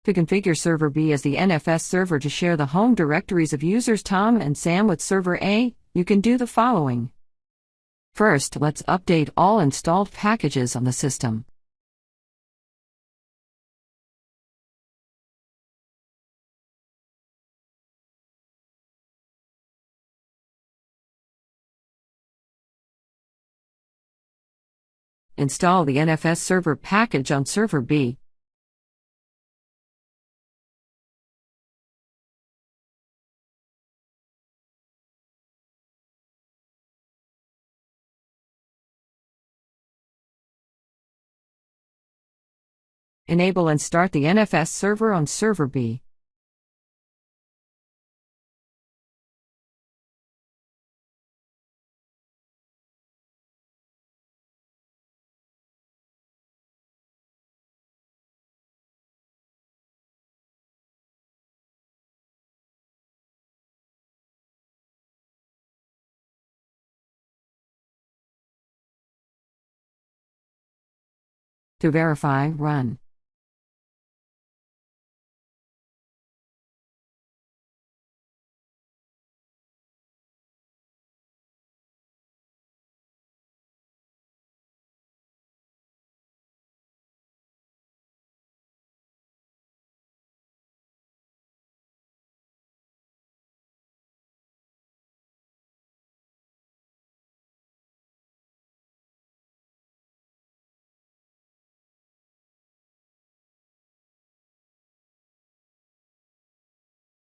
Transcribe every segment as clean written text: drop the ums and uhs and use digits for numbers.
To configure Server B as the NFS server to share the home directories of users Tom and Sam with Server A, you can do the following. First, let's update all installed packages on the system. Install the NFS server package on Server B. Enable and start the NFS server on Server B. To verify, run.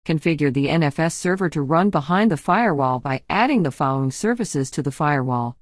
Configure the NFS server to run behind the firewall by adding the following services to the firewall.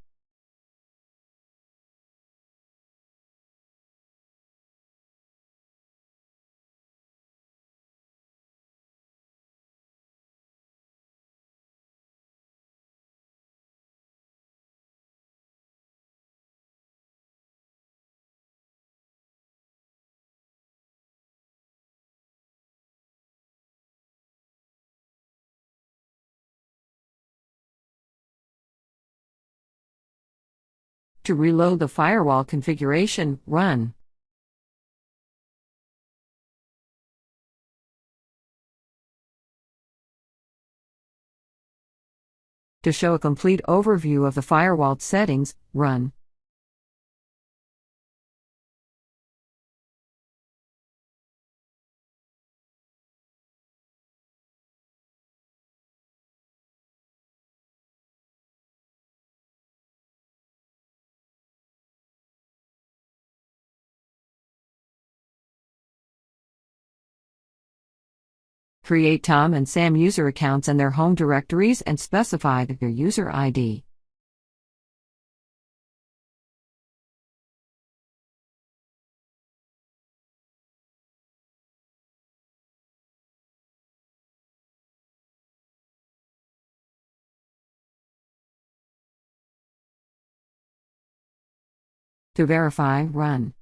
To reload the firewall configuration, run. To show a complete overview of the firewall settings, run. Create Tom and Sam user accounts and their home directories and specify their user ID. To verify, run.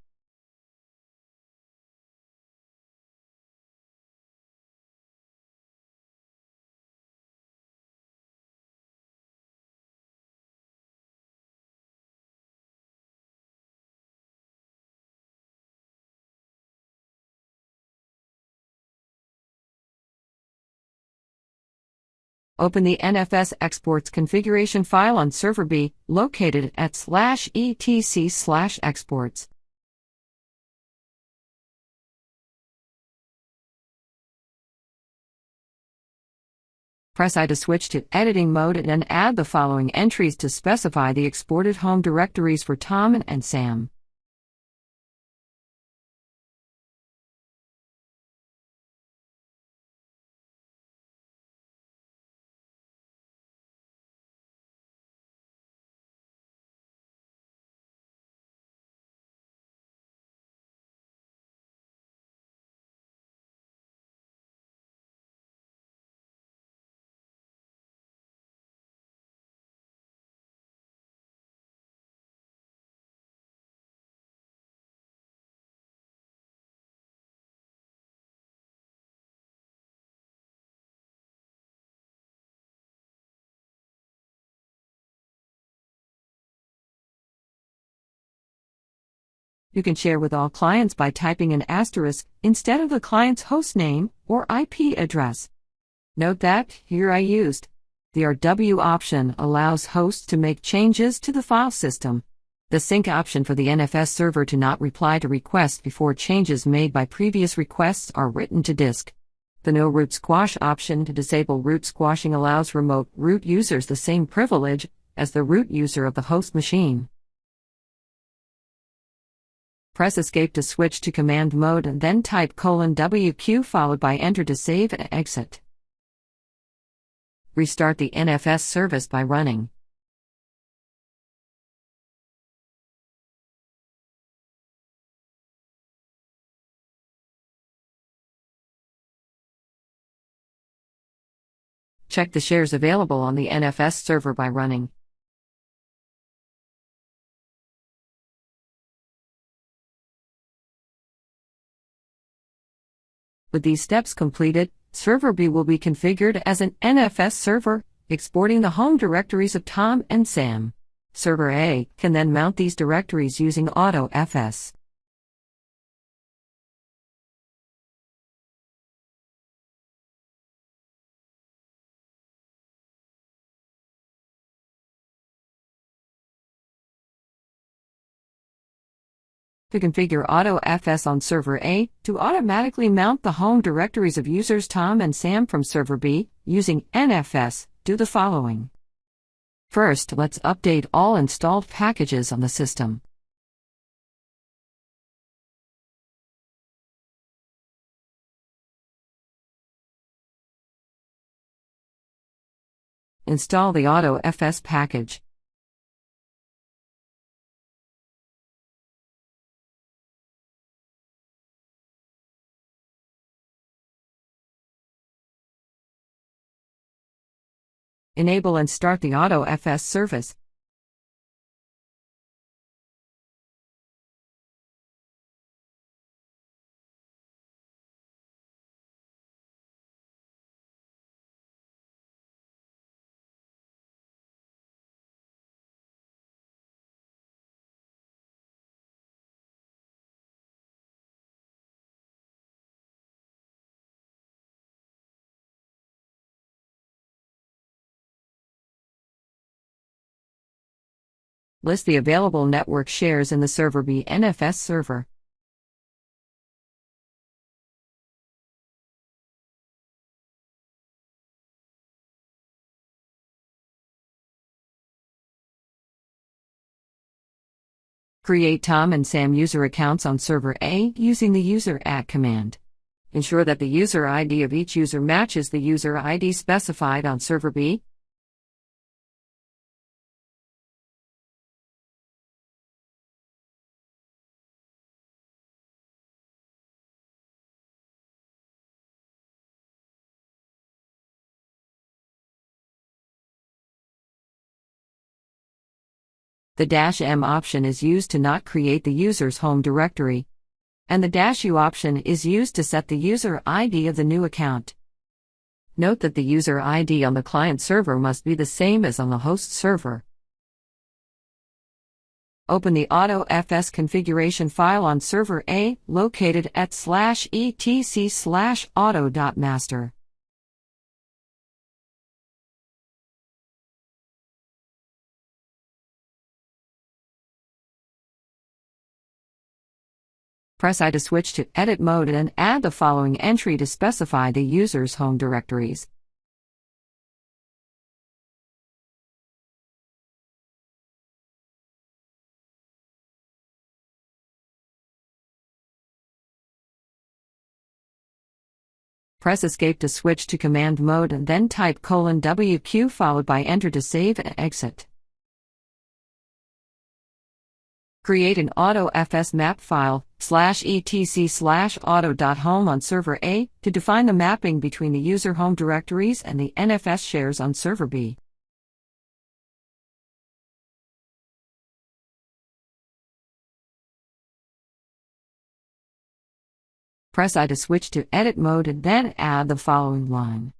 Open the NFS exports configuration file on Server B, located at /etc/exports. Press I to switch to editing mode and add the following entries to specify the exported home directories for Tom and Sam. You can share with all clients by typing an asterisk instead of the client's host name or IP address. Note that, here I used. The RW option allows hosts to make changes to the file system. The sync option for the NFS server to not reply to requests before changes made by previous requests are written to disk. The No Root Squash option to disable root squashing allows remote root users the same privilege as the root user of the host machine. Press Escape to switch to command mode and then type :WQ followed by Enter to save and exit. Restart the NFS service by running. Check the shares available on the NFS server by running. With these steps completed, Server B will be configured as an NFS server, exporting the home directories of Tom and Sam. Server A can then mount these directories using AutoFS. To configure AutoFS on Server A, to automatically mount the home directories of users Tom and Sam from Server B, using NFS, do the following. First, let's update all installed packages on the system. Install the AutoFS package. Enable and start the AutoFS service. List the available network shares in the Server B NFS server. Create Tom and Sam user accounts on Server A using the user @ command. Ensure that the user ID of each user matches the user ID specified on Server B. The -M option is used to not create the user's home directory, and the -U option is used to set the user ID of the new account. Note that the user ID on the client server must be the same as on the host server. Open the AutoFS configuration file on Server A, located at /etc/auto.master. Press I to switch to edit mode and add the following entry to specify the user's home directories. Press Escape to switch to command mode and then type :WQ followed by Enter to save and exit. Create an AutoFS map file, /etc/auto.home on Server A, to define the mapping between the user home directories and the NFS shares on Server B. Press I to switch to edit mode and then add the following line.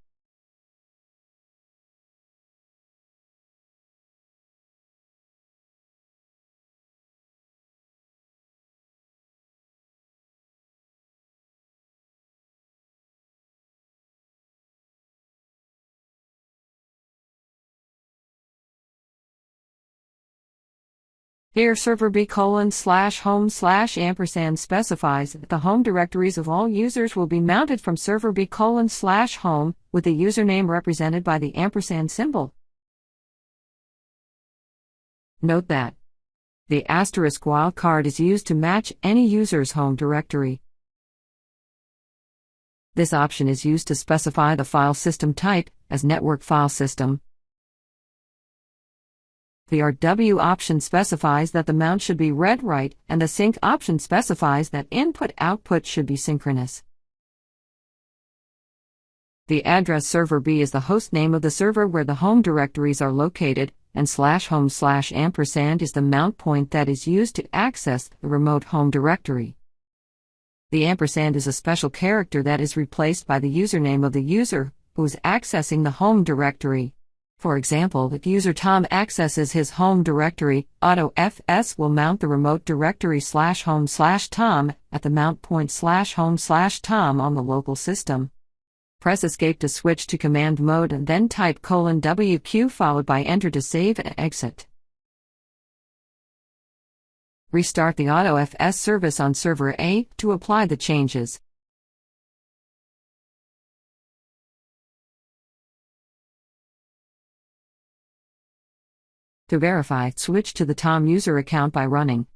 Here server b:/home/& specifies that the home directories of all users will be mounted from server b:/home with the username represented by the ampersand symbol. Note that the asterisk wildcard is used to match any user's home directory. This option is used to specify the file system type as network file system. The RW option specifies that the mount should be read-write, and the sync option specifies that input-output should be synchronous. The address server B is the host name of the server where the home directories are located, and /home/& is the mount point that is used to access the remote home directory. The ampersand is a special character that is replaced by the username of the user who is accessing the home directory. For example, if user Tom accesses his home directory, AutoFS will mount the remote directory /home/Tom at the mount point /home/Tom on the local system. Press Escape to switch to command mode and then type :WQ followed by Enter to save and exit. Restart the AutoFS service on server A to apply the changes. To verify, switch to the Tom user account by running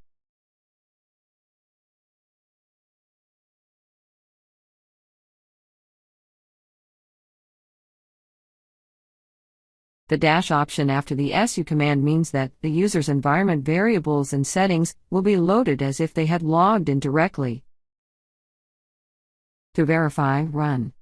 the dash option after the su command means that the user's environment variables and settings will be loaded as if they had logged in directly. To verify, run.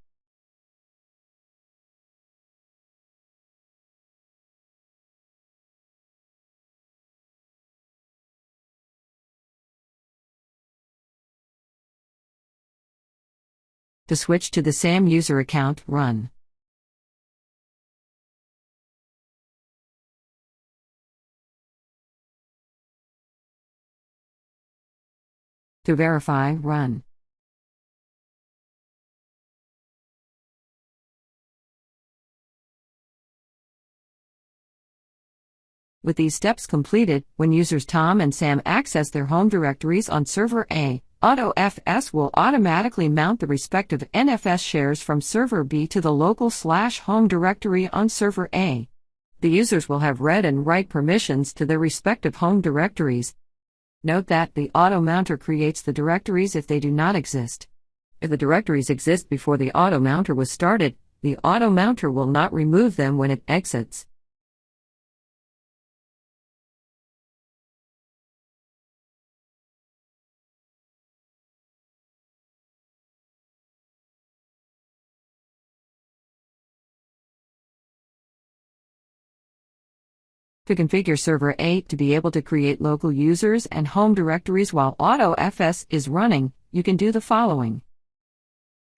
To switch to the SAM user account, run. To verify, run. With these steps completed, when users Tom and Sam access their home directories on server A, AutoFS will automatically mount the respective NFS shares from server B to the local /home directory on server A. The users will have read and write permissions to their respective home directories. Note that the Automounter creates the directories if they do not exist. If the directories exist before the Automounter was started, the Automounter will not remove them when it exits. To configure server A to be able to create local users and home directories while AutoFS is running, you can do the following.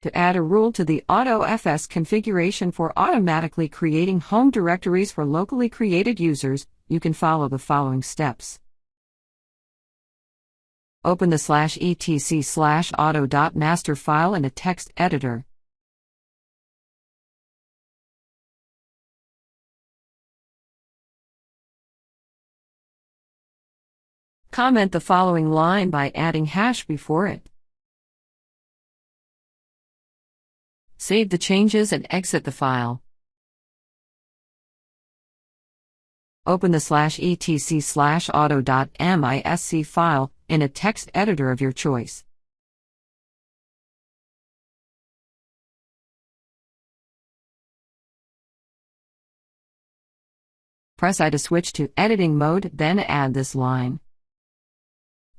To add a rule to the AutoFS configuration for automatically creating home directories for locally created users, you can follow the following steps. Open the /etc/auto.master file in a text editor. Comment the following line by adding hash before it. Save the changes and exit the file. Open the /etc/auto.misc file in a text editor of your choice. Press I to switch to editing mode, then add this line.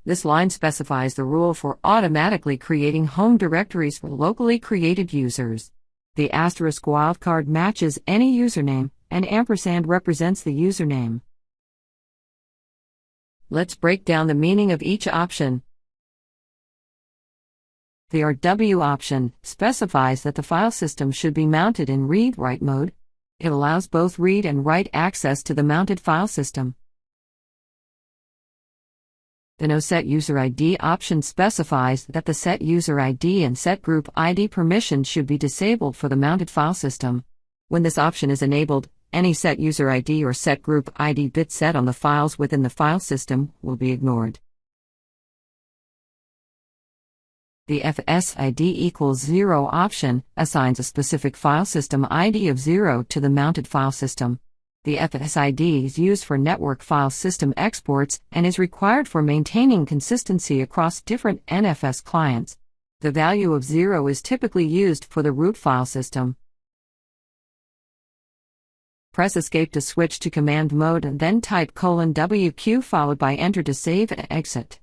This line specifies the rule for automatically creating home directories for locally created users. The asterisk wildcard matches any username, and ampersand represents the username. Let's break down the meaning of each option. The RW option specifies that the file system should be mounted in read-write mode. It allows both read and write access to the mounted file system. The No Set User ID option specifies that the Set User ID and Set Group ID permissions should be disabled for the mounted file system. When this option is enabled, Any set user ID or set group ID bit set on the files within the file system will be ignored. The FS ID equals 0 option assigns a specific file system ID of 0 to the mounted file system. The FS ID is used for network file system exports and is required for maintaining consistency across different NFS clients. The value of 0 is typically used for the root file system. Press Escape to switch to command mode and then type :WQ followed by Enter to save and exit.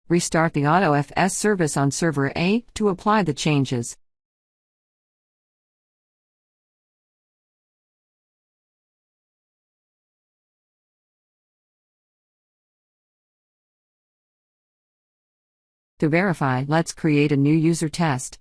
Restart the AutoFS service on server A to apply the changes. To verify, let's create a new user test.